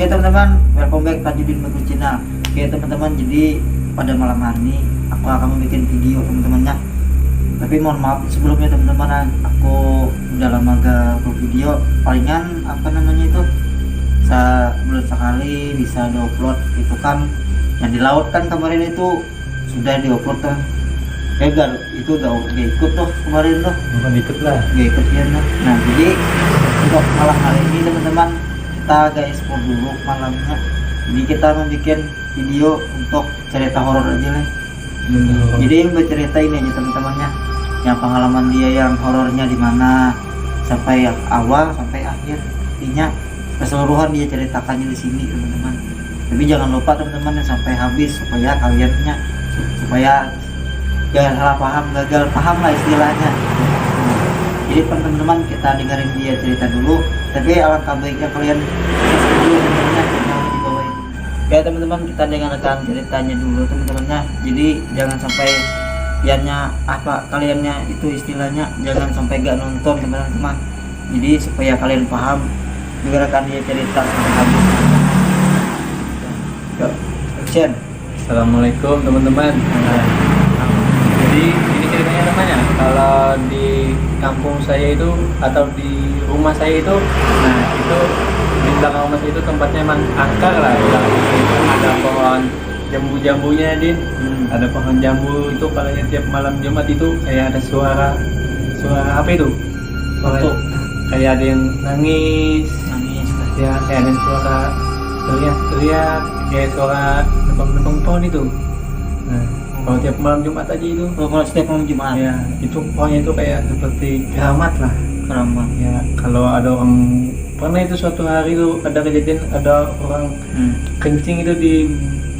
Oke teman-teman, welcome back Tajudin Bagus Channel. Oke teman-teman, jadi pada malam hari ini aku akan bikin video teman-temannya. Tapi mohon maaf sebelumnya teman-teman, aku udah lama gak upload video. Palingan itu sebulan sekali bisa diupload. Itu kan yang di laut kan kemarin itu sudah diupload tuh. Gagal, itu gak ikut tuh kemarin tuh. Bukan ikut lah. Gak ikut ya. Nah jadi untuk malam hari ini teman-teman, kita agak explore dulu malamnya. Jadi kita mau bikin video untuk cerita horor aja lah. Jadi yang bercerita ini aja teman-temannya, yang pengalaman dia yang horornya di mana sampai awal sampai akhir, intinya keseluruhan dia ceritakannya di sini teman-teman. Tapi jangan lupa teman-teman sampai habis supaya kaliannya supaya jangan salah paham, gagal paham lah istilahnya. Jadi teman-teman kita dengerin dia cerita dulu, tapi alangkah baiknya kalian dulu teman-temannya di bawah ini. Ya teman-teman, kita dengarkan ceritanya dulu teman-temannya. Jadi jangan sampai kaliannya itu istilahnya jangan sampai gak nonton teman-teman. Jadi supaya kalian paham, dengarkan dia cerita sampai habis. Yuk, action. Assalamualaikum teman-teman. Jadi ini ceritanya namanya, kalau di kampung saya itu atau di rumah saya itu, nah itu di belakang rumah saya itu tempatnya emang angker lah. Ada pohon jambu-jambunya din, ada pohon jambu itu. Kalau tiap malam Jumat itu kayak ada suara apa itu? Suara kayak ada yang nangis ya, kayak ada suara teriak kayak suara nebang pohon itu. Nah, kalau tiap malam Jumat aja itu. Kalau setiap malam Jumat ya, itu pokoknya itu kayak seperti keramat lah. Keramat Ya, kalau ada orang pernah itu suatu hari itu ada kejadian, ada orang kencing itu di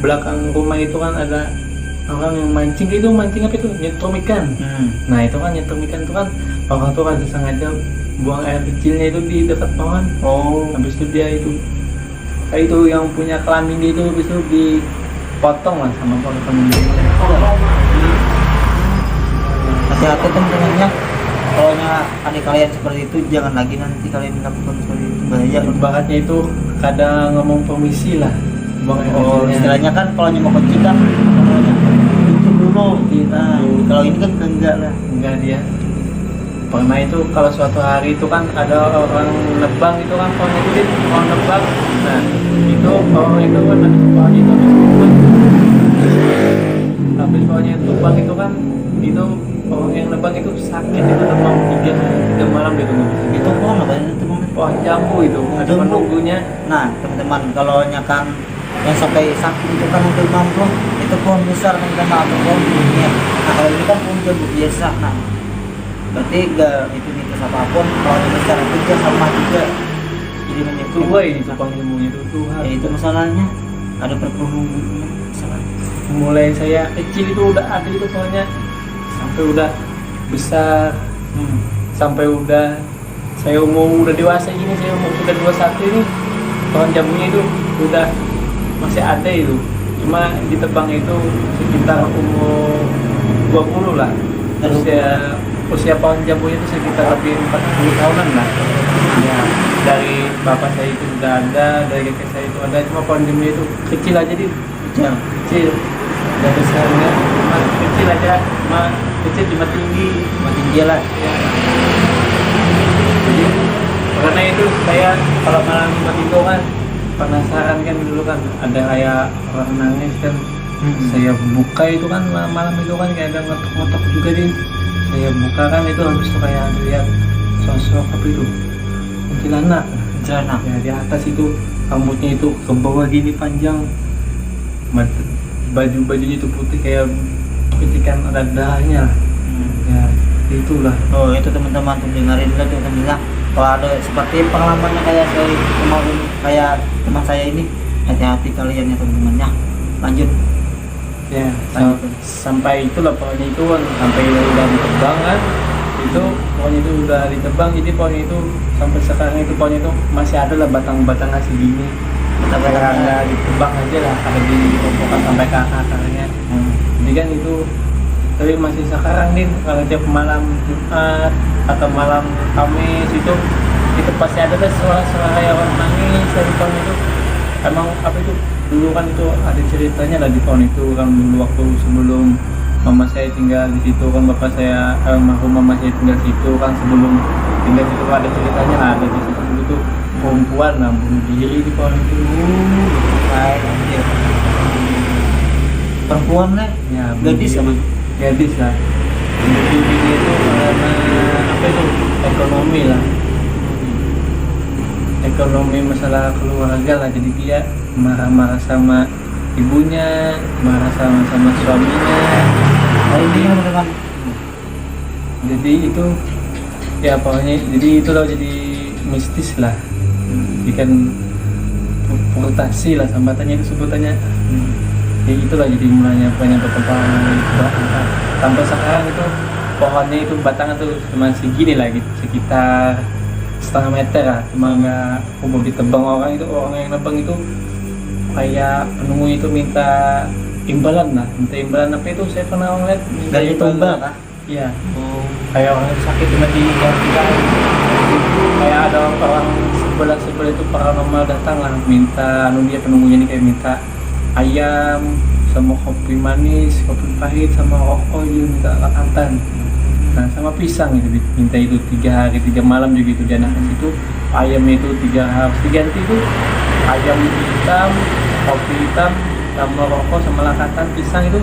belakang rumah itu kan, ada orang yang mancing apa itu, nyetrum ikan. Nah itu kan nyetrum ikan itu kan orang tuh kan sengaja buang air kecilnya itu di dekat pohon. Habis itu dia itu yang punya kelamin dia itu habis itu dipotong lah sama pohon hati-hati teman-temannya. Kalau adik kalian seperti itu jangan lagi nanti kalian melakukan seperti itu, bahaya. Bahatnya itu kadang ngomong permisi lah, buang air kecilnya. Istilahnya kan kalau mau kencing kan tutup dulu. Nah kalau ini kan enggak lah. Enggak, dia pernah itu kalau suatu hari itu kan ada orang nebang itu kan, pohon itu pohon nebang. Nah itu pohon itu kan pohon itu habis pohonnya tumbang itu kan, itu orang yang nebang itu sakit, itu demam 3 malam gitu. Itu pohon apa itu? Pohon jambu itu ada penunggunya. Nah teman-teman, kalau nyakan yang sampai sakit itu kan untuk mampu itu pohon besar teman-teman, atau pohon dunia. Nah kalau ini kan pohon jambu biasa. Nah berarti enggak itu mitos apapun, pohon besar itu juga sama juga. Jadi menyebut Tua ini tuh pohon jambunya itu Tuhan. Ya itu masalahnya, ada perpenunggunya masalah. Mulai saya kecil itu udah ada itu pohonnya, sampai udah besar, sampai udah saya udah dewasa ini, saya udah 21 ini, pohon jambunya itu udah masih ada itu. Cuma ditebang itu sekitar umur 20 lah. Usia pohon jambunya itu sekitar lebih 40 tahunan lah. Ya, dari bapak saya itu udah ada, dari kakek saya itu ada, cuma pohon jambunya itu kecil aja kecil. Dan besarnya cuma kecil aja, cuma tinggi lah ya. Jadi karena itu saya kalau malam Jumat itu kan penasaran kan, dulu kan ada kayak orang nangis kan. Saya buka itu kan malam itu kan kayak ada ngotok-ngotok juga din. Saya buka kan itu habis itu kayak lihat sosok apa itu, kuntilanak ya, di atas itu rambutnya itu ke bawah gini panjang, bajunya itu putih kayak petikan ada darahnya. Ya itulah. Itu teman-teman tuh dengerin lah teman-teman. Kalau ada seperti pengalamannya kayak saya kemarin, kayak teman saya ini, hati-hati kalian ya teman-temannya. Lanjut ya, sampai itulah pokoknya itu kan, sampai udah ditebang kan, itu pokoknya itu udah ditebang. Jadi pokoknya itu sampai sekarang itu pokoknya itu masih ada lah batang-batangnya segini. Batang-batangnya ditebang aja lah, ada di robokan sampai ke akarnya. Jadi kan itu, tapi masih sekarang nih kalau tiap malam Jumat atau malam Kamis itu pasti ada suara-suara kayak orang nangis dari pohon itu. emang apa itu dulu kan itu ada ceritanya lah di tahun itu kan, dulu waktu sebelum mama saya tinggal di situ kan, bapak saya almarhum mama saya tinggal di situ kan, sebelum tinggal di situ ada ceritanya lah, ada di situ dulu tuh perempuan lah bunuh diri di pohon itu. Kayak anjir. Perempuan nih, Ya, gadis sama. gadis lah. Bunuh dirinya itu karena apa itu ekonomi lah, ekonomi masalah keluarga lah, jadi dia marah-marah sama ibunya, marah sama suaminya. Nah, ini teman-teman. Jadi itu ya pokoknya jadi itu loh, jadi mistis lah, ikan putasi lah sambatannya itu sebutannya. Jadi itulah jadi mulanya banyak perkembangan itu. Sampai sekarang itu pohonnya itu batangnya tuh cuma segini lah gitu, sekitar setengah meter lah, cuma nggak umum ditebang orang itu, orang yang nebang itu kayak penunggu itu minta imbalan lah, minta imbalan apa itu saya pernah ngeliat minta Gaji tumbal kah? iya, Oh, kayak orang yang sakit cuma digantikan, kayak ada orang sebelah itu paranormal datang lah minta dia penunggunya nih kayak minta ayam sama kopi manis, kopi pahit sama rokok juga minta angkatan. Nah sama pisang itu minta itu 3 hari 3 malam juga itu, dan itu ayamnya itu 3 harus diganti itu, ayam hitam, kopi hitam sama rokok sama lakatan pisang itu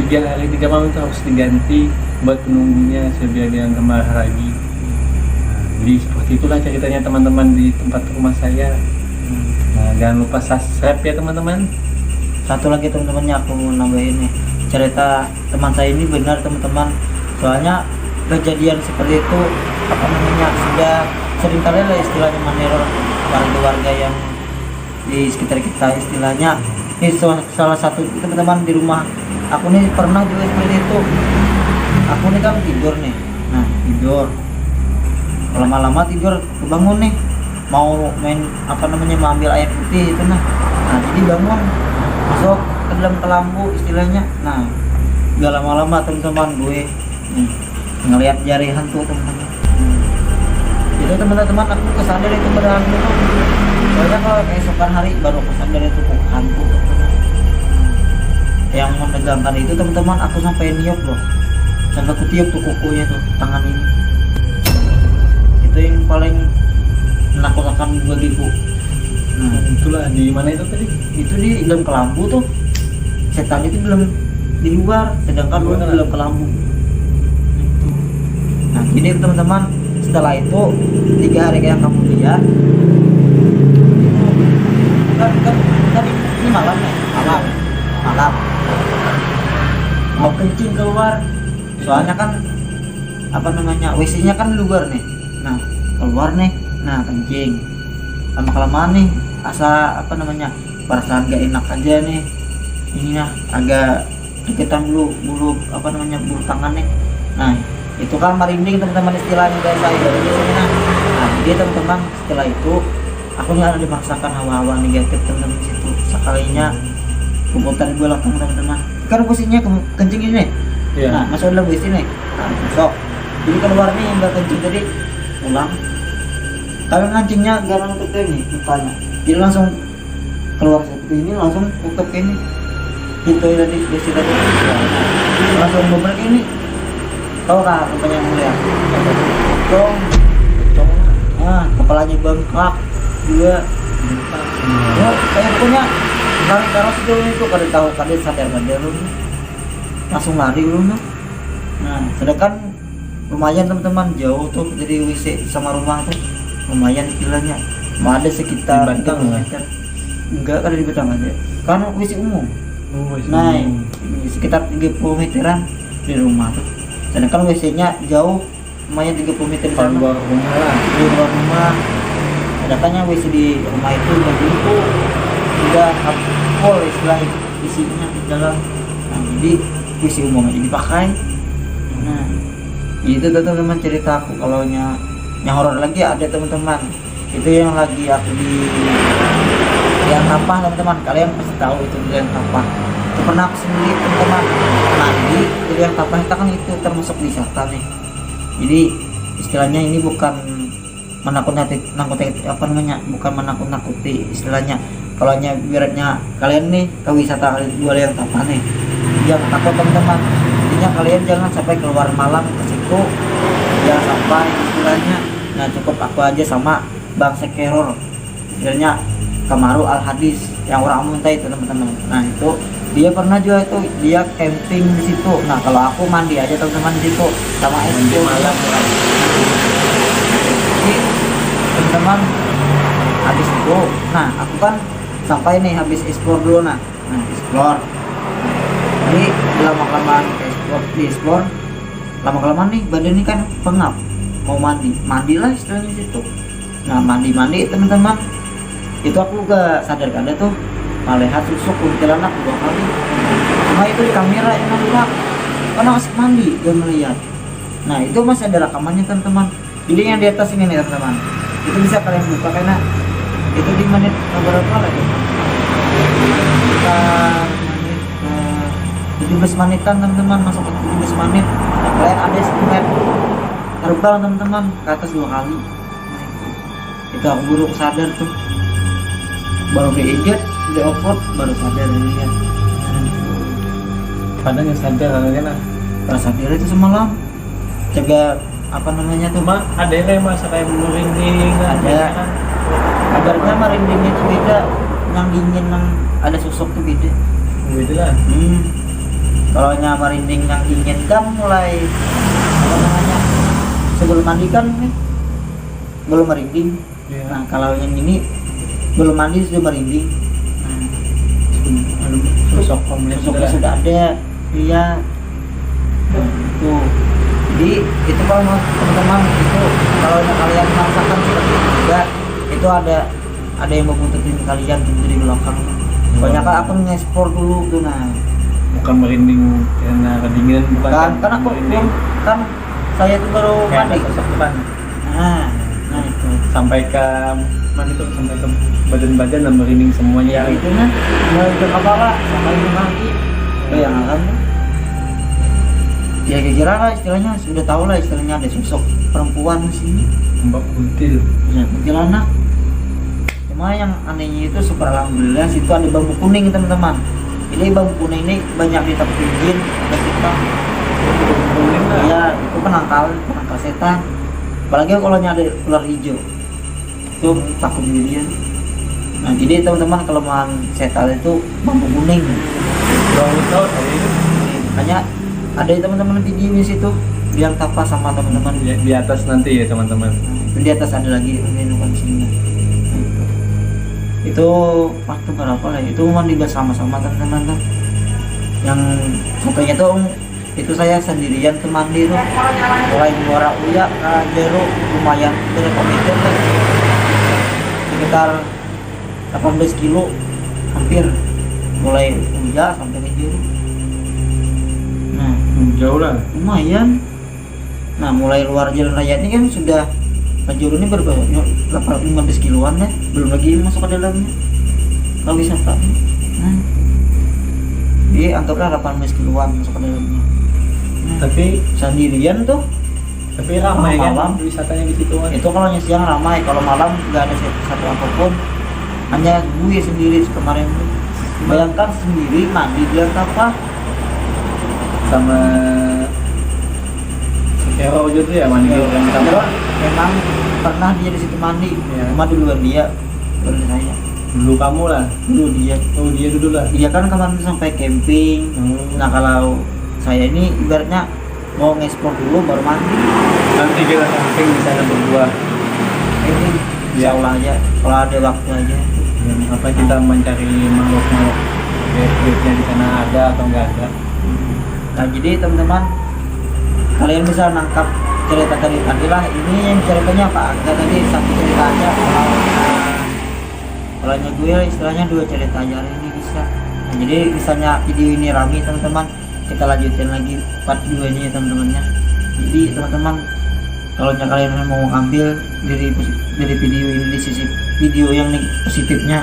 3 hari 3 malam itu harus diganti buat penunggunya biar dia nggak marah lagi. Jadi seperti itulah ceritanya teman-teman di tempat rumah saya. Nah jangan lupa subscribe ya teman-teman. satu lagi teman-temannya aku mau nambahin nih, cerita teman saya ini benar teman-teman, soalnya kejadian seperti itu apa namanya sudah sering kali lah istilahnya meneror warga-warga yang di sekitar kita istilahnya. Ini salah satu teman-teman di rumah aku nih pernah juga seperti itu. Aku nih kan tidur nih, nah tidur lama-lama tidur kebangun nih, mau main apa namanya mau ambil air putih itu nah jadi bangun masuk ke dalam kelambu istilahnya. Nah gak lama-lama teman-teman gue ngelihat jari hantu teman-teman. Itu teman-teman aku kesadar itu pada hantu tuh, soalnya kalau keesokan hari baru kesadar itu kok hantu. Yang menegangkan itu teman-teman aku sampai niup loh, sampai aku tiup tuh kukunya tuh tangan ini. Itu yang paling menakutkan bagiku. Nah Itulah di mana itu tadi? itu di dalam kelambu tuh, setan itu belum di luar, sedangkan lu di dalam kelambu. Nah jadi teman-teman setelah itu 3 hari yang kemudian kan ini malam ya, malam mau kencing keluar, soalnya kan apa namanya WC-nya kan di luar nih. Nah keluar nih, nah kencing lama kelamaan nih asa apa namanya perasaan gak enak aja nih, ini nah agak deketan bulu apa namanya bulu tangan nih. Nah itu kan merinding teman-teman istilahnya guys saya dari sini. Nah jadi teman-teman setelah itu aku nggak ada dimaksakan hawa-hawa negatif teman-teman situ, sekalinya kubutan gue langsung teman-teman kan posisinya kencing ini nih. Iya. Nah masuk dalam WC nih, nah masuk jadi keluar nih yang udah kencing tadi pulang, kalau ngancingnya gak nutup ini mukanya, jadi langsung keluar seperti ini langsung tutup ini itu tadi WC tadi langsung beberapa ini. Tahu kah rupanya yang mulia pocong kepalanya bengkak juga ya kayak punya lari karos dulu itu kada tahu kada sadar lu langsung lari dulu. Nah sedangkan lumayan teman-teman jauh tuh dari WC sama rumah tuh lumayan istilahnya, ada sekitar 30 meter. Enggak kada di Batang aja kan WC umum. Nah ini sekitar 30 meteran di rumah tuh, sedangkan WC-nya jauh lumayan 30 meter di luar rumah lah, di luar rumah. Sedangkan yang WC di rumah itu udah lumpuh, udah full istilahnya isinya di dalam. Nah jadi WC umum aja dipakai. Nah itu teman-teman cerita aku. Kalau yang horor lagi ada teman-teman, itu yang lagi aku di liang tapah teman-teman, kalian pasti tahu itu di liang tapah. Itu pernah aku sendiri teman-teman mandi di liang tapah, kita kan itu termasuk wisata nih. Jadi istilahnya ini bukan menakut-nakuti apa namanya, bukan menakut-nakuti istilahnya, kalau ibaratnya kalian nih ke wisata dua yang Tapa nih, jangan takut teman-teman, intinya kalian jangan sampai keluar malam ke situ, jangan sampai istilahnya. Nah cukup aku aja sama Bang Sekeror, istilahnya Kamaru Al Hadis yang orang Muntai itu teman-teman. Nah itu dia pernah juga itu dia camping di situ. Nah kalau aku mandi aja teman-teman di situ sama Mandi malam. Jadi teman-teman habis itu, nah aku kan sampai nih habis explore dulu. Nah explore, jadi lama-kelamaan explore, lama-kelamaan nih badan ini kan pengap, mau mandilah istilahnya situ. Nah mandi teman-teman, itu aku gak sadar ada tuh melihat susuk kuntilanak 2 kali. Cuma itu di kamera yang nampak karena masih mandi dan melihat. Nah itu masih ada rekamannya teman-teman. Jadi yang di atas ini nih teman-teman, itu bisa kalian buka karena itu di menit berapa lagi? Kita 17 menitan teman-teman, masuk ke 17 menit. Nah, kalian ada estimate terbang teman-teman ke atas 2 kali. Nah, itu aku baru sadar tuh, baru diedit, di upload, baru sadar lihat. Kadang yang sadar kadang Pas sadar itu semalam jaga apa namanya tuh, cuma ada yang masa kayak merinding. ada kabarnya merinding itu beda, yang dingin yang ada susuk tuh beda. Gitu lah. Kalau yang merinding yang dingin kan mulai apa namanya sebelum mandi kan nih belum merinding. Ya. Nah kalau yang ini belum mandi sudah merinding. Susuk komplain Susuknya sudah ada, iya. Tuh. Jadi itu kalau teman-teman itu kalau kalian merasakan seperti itu juga, itu ada yang membuntutin kalian tuh dari belakang. Banyak kan aku nge-explore dulu tuh. Nah bukan merinding karena kedinginan, bukan kan aku merinding kan saya tuh baru kayak ada mandi. sosok depan Nah itu sampai ke mana itu, sampai ke badan-badan dan merinding semuanya. ya itu kan mulai ke kepala sampai ke kaki. Yang akan ya kira-kira lah istilahnya, sudah tahu lah istilahnya ada sosok perempuan di sini. Mbak kuntil. Ya kuntilanak. Cuma yang anehnya itu super alhamdulillah situ ada bambu kuning teman-teman. Ini bambu kuning ini banyak ditepungin ada kita. Iya itu penangkal setan. Apalagi kalau ada ular hijau itu takut juga dia. Nah jadi teman-teman kelemahan setan itu bambu kuning. Kalau tahu tadi itu Hanya ada teman-teman video di situ yang Tapa sama teman-teman. di atas nanti ya teman-teman. Itu di atas ada lagi ini bukan sini. Itu waktu berapa lah? Itu mandi bersama-sama teman-teman tuh. Yang fotonya tuh itu saya sendirian tuh mandi tuh. Mulai Muara Uya ke Jero lumayan kilometer tuh. Sekitar 18 kilo hampir, mulai Uya sampai ke Jero. Nah Jauh lah. lumayan. Nah mulai luar jalan raya ini kan sudah Pajero ini berapa? 15 kiloan ya, belum lagi masuk ke dalamnya kalau wisata. Nah jadi anggaplah 18 kiloan masuk ke dalamnya. Nah, Tapi sendirian tuh. ramai kan malam wisatanya di situ kan. itu kalau siang ramai, kalau malam nggak ada satu apapun, hanya gue sendiri kemarin tuh. Bayangkan sendiri mandi di apa Sama Sekero juga tuh ya mandi yang Sekero memang pernah dia di situ mandi. Ya. Cuma duluan dia baru saya. dulu kamu lah. Dulu dia. Oh dia dulu lah. Dia kan kemarin tuh sampai camping. Nah kalau saya ini ibaratnya mau nge-explore dulu baru mandi. Nanti kita camping di sana berdua. Ini Ya. insya Allah aja kalau ada waktu aja. Yang apa kita mencari makhluk-makhluk gaib-gaibnya di sana ada atau enggak ada. Nah jadi teman-teman kalian bisa nangkap cerita dari tadi lah. Ini yang ceritanya Pak Angga tadi satu cerita aja. Kalau gue istilahnya 2 cerita aja hari ini bisa. Nah, jadi misalnya video ini rame teman-teman, kita lanjutin lagi part 2 nya ya teman-temannya. Jadi teman-teman kalau kalian mau ambil dari video ini, di sisi video yang positifnya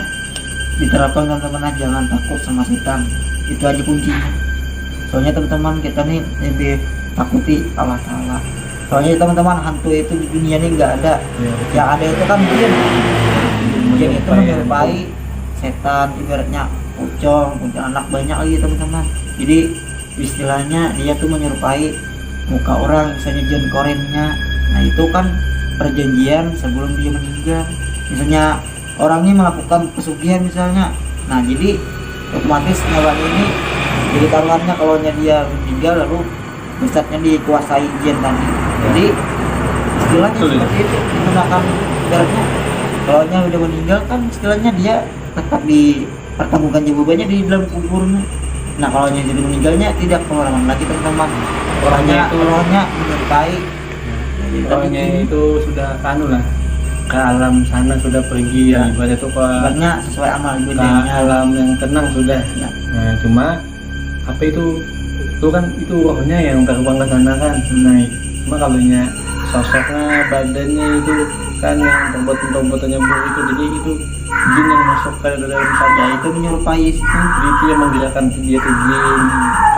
diterapkan teman-teman, jangan takut sama setan. Itu aja kuncinya. Soalnya teman-teman kita nih lebih takuti Allah Ta'ala. Soalnya teman-teman hantu itu di dunia ini nggak ada. Ya, Yang ada itu kan jin. Jin itu menyerupai setan, ibaratnya pocong anak banyak lagi teman-teman. Jadi istilahnya dia tuh menyerupai muka orang, misalnya John Korennya. Nah itu kan perjanjian sebelum dia meninggal. Misalnya orang ini melakukan pesugihan misalnya, nah jadi otomatis nyawanya ini jadi taruhannya kalau dia meninggal lalu jasadnya dikuasai jin tadi. Jadi istilahnya seperti itu digunakan. Ibaratnya kalau nya udah meninggal kan istilahnya dia tetap dipertemukan jawabannya di dalam kuburnya. Nah kalau nya jadi meninggalnya tidak keluaran lagi teman-teman. Orangnya menyerupai. Orangnya itu sudah kanu lah ke alam sana, sudah pergi ya, ibadah itu ke Ibaratnya sesuai amal ke ibadahnya. alam yang tenang sudah. Ya. Nah cuma apa itu kan itu rohnya yang terbang ke sana kan. Nah cuma kalau nya sosoknya, badannya itu kan yang tombol-tombolnya buruk itu, jadi itu jin yang masuk ke dalam Ya sana. itu menyerupai situ. Jadi itu yang menggerakkan dia tuh jin.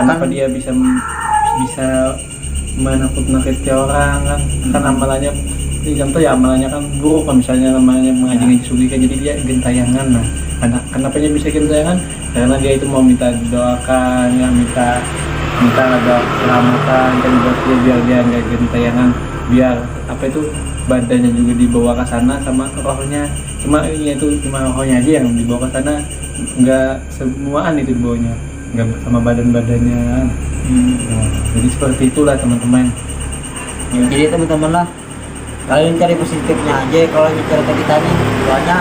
Kenapa dia bisa menakut-nakuti orang kan? Kan amalannya ini contoh ya, amalannya kan buruk kan, misalnya namanya mengaji sugikan, jadi dia gentayangan. Nah kenapa dia bisa gentayangan? Karena dia itu mau minta doakan ya, minta doa keselamatan kan buat dia, biar dia nggak gentayangan, biar apa itu badannya juga dibawa ke sana sama rohnya. Cuma ini itu cuma rohnya aja yang dibawa ke sana, nggak semuaan itu dibawanya, nggak sama badannya. Nah, jadi seperti itulah teman-teman. Ya, jadi teman-teman lah, kalian cari positifnya aja. Kalau cerita kita nih, soalnya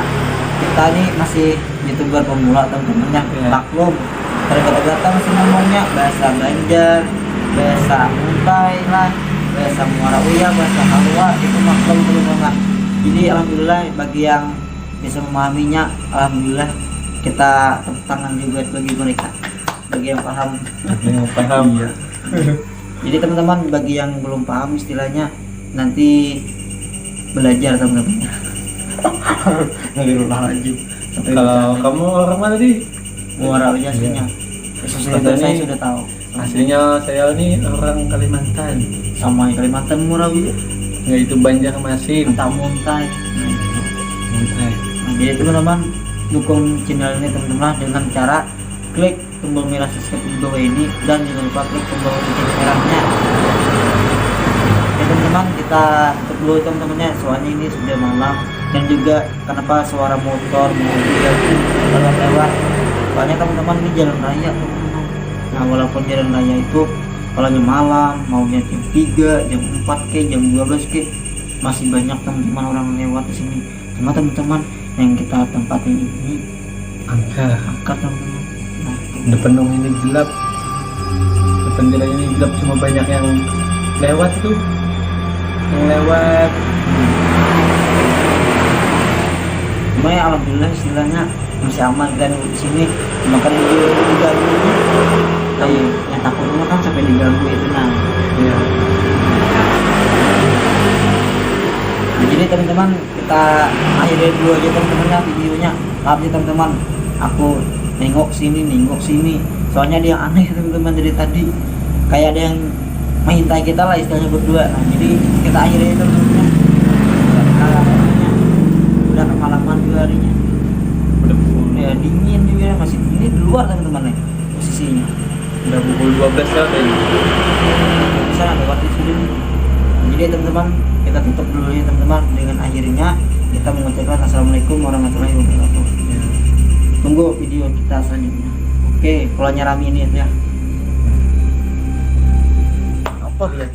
kita nih masih youtuber pemula teman-temannya, Ya. maklum terkadang-kata masih ngomongnya bahasa Banjar, bahasa Muntai lah, bahasa Muara Uya, bahasa Halua, itu maklum teman-teman. Jadi alhamdulillah bagi yang bisa memahaminya, alhamdulillah kita tepuk tangan juga bagi mereka, bagi yang paham. Yang paham ya. Jadi teman-teman bagi yang belum paham istilahnya nanti belajar teman-teman. Ngelirulahajim. Kalau kamu orang mana sih? Muara Uya aslinya. Sesuai Kata saya ini- sudah tahu. Aslinya saya ini orang Kalimantan. Sama yang Kalimantan Muara Uya. Nggak itu Banjarmasin. Tak Muntai. Muntai. Nah, jadi teman-teman dukung channel ini teman-teman dengan cara klik tombol merah subscribe di bawah ini dan jangan lupa klik tombol lonceng merahnya. Oke teman-teman, kita tutup dulu teman-temannya, soalnya ini sudah malam dan juga kenapa suara motor mobil lewat. Soalnya teman-teman ini jalan raya teman-teman. Nah walaupun jalan raya itu kalau malam maunya jam 3, jam 4 ke, jam 12 ke, masih banyak teman-teman orang lewat di sini. Cuma teman-teman yang kita tempatin ini Angka. angkat teman-teman. Nah, Depan dong ini gelap. Depan jalan ini gelap, cuma banyak yang lewat itu. Yang lewat. cuma ya alhamdulillah istilahnya masih aman dan di sini makan diganggu. Kayak yang takutnya kan sampai diganggu itu nah. Ya. Nah, jadi teman-teman kita akhiri dulu aja teman-teman ya videonya. Maaf ya teman-teman, aku nengok sini. Soalnya dia aneh teman-teman dari tadi. Kayak ada yang mengintai kita lah istilahnya berdua. Nah, jadi kita akhiri aja teman-teman. Udah kemalaman juga harinya. Udah pukul, Ya dingin juga masih ini di luar teman-teman nih posisinya. udah pukul 12 lewat ya. Bisa lewat di sini. Jadi teman-teman kita tutup dulu ya teman-teman dengan akhirnya kita mengucapkan assalamualaikum warahmatullahi wabarakatuh. Ya. Tunggu video kita selanjutnya. Oke, kalau nyarami ini ya. Apa ya?